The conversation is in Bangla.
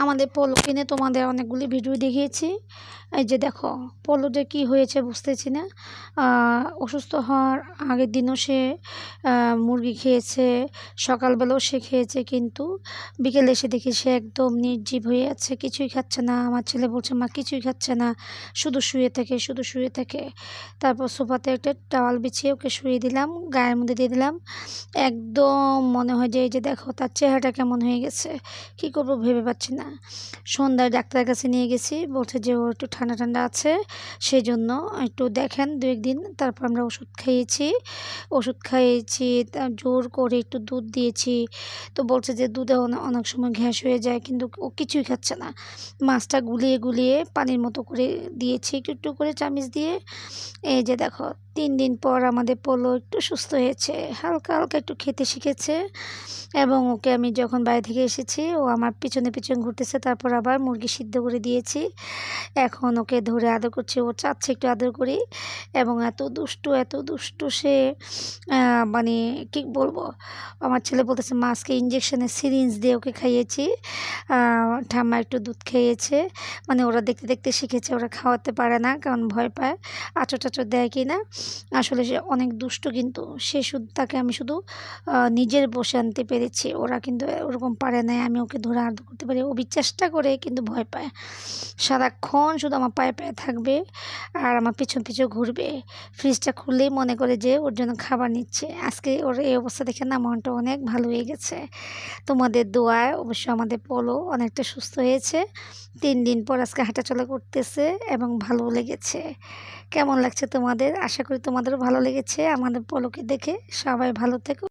আমাদের পলো কিনে তোমাদের অনেকগুলি ভিডিও দেখিয়েছি। এই যে দেখো পলোটা কি হয়েছে বুঝতেছি না। অসুস্থ হওয়ার আগের দিনও সে মুরগি খেয়েছে, সকালবেলাও সে খেয়েছে, কিন্তু বিকেলে এসে দেখি সে একদম নির্জীব হয়ে আছে, কিছুই খাচ্ছে না। আমার ছেলে বলছে মা কিছুই খাচ্ছে না, শুধু শুয়ে থাকে শুধু শুয়ে থাকে। তারপর সোফাতে একটা টাওয়াল বিছিয়ে ওকে শুয়ে দিলাম, গায়ের মধ্যে দিয়ে দিলাম। একদম মনে হয় যে এই যে দেখো তার চেহারাটা কেমন হয়ে গেছে, কী করবো ভেবে পাচ্ছি না। সন্ধ্যায় ডাক্তারের কাছে নিয়ে গেছি, বলছে যে ও একটু ঠান্ডা ঠান্ডা আছে, সেই জন্য একটু দেখেন 2-1 দিন। তারপর আমরা ওষুধ খাইয়েছি, জোর করে একটু দুধ দিয়েছি। তো বলছে যে দুধে অনেক সময় গ্যাস হয়ে যায়, কিন্তু ও কিছুই খাচ্ছে না। মাছটা গুলিয়ে গুলিয়ে পানির মতো করে দিয়েছি একটু একটু করে চামিচ দিয়ে। এই যে দেখো 3 দিন পর আমাদের পোলো একটু সুস্থ হয়েছে, হালকা হালকা একটু খেতে শিখেছে। এবং ওকে আমি যখন বাইরে থেকে এসেছি ও আমার পিছনে পিছনে ঘুরতেছে। তারপর আবার মুরগি সিদ্ধ করে দিয়েছি, এখন ওকে ধরে আদর করছি, ও চাচ্ছে একটু আদর করি। এবং এত দুষ্টু সে, মানে কী বলবো। আমার ছেলে বলতেছে মা আজকে ইঞ্জেকশনের সিরিঞ্জ দিয়ে ওকে খাইয়েছি, ঠাম্মা একটু দুধ খাইয়েছে। মানে ওরা দেখতে দেখতে শিখেছে, ওরা খাওয়াতে পারে না কারণ ভয় পায় আঁচড় টাচড় দেয় কি না। আসলে সে অনেক দুষ্ট, কিন্তু তাকে আমি শুধু নিজের বসে আনতে পেরেছি, ওরা কিন্তু ওরকম পারে না। আমি ওকে ধরে আদর করতে পারি, ও চেষ্টা করে কিন্তু ভয় পায়। সারাক্ষণ শুধু আমার পায়ে পায়ে থাকবে আর আমার পিছন পিছন ঘুরবে। ফ্রিজটা খুললেই মনে করে যে ওর জন্য খাবার নিচ্ছে। আজকে ওর এই অবস্থা দেখে না মনটা অনেক ভালো হয়ে গেছে। তোমাদের দোয়ায় অবশ্য আমাদের পোলো অনেকটা সুস্থ হয়েছে। 3 দিন পর আজকে হাঁটাচলা করতেছে এবং ভালো লেগেছে। কেমন লাগছে তোমাদের? আশা করি তোমাদেরও ভালো লেগেছে আমাদের পোলোকে দেখে। সবাই ভালো থেকো।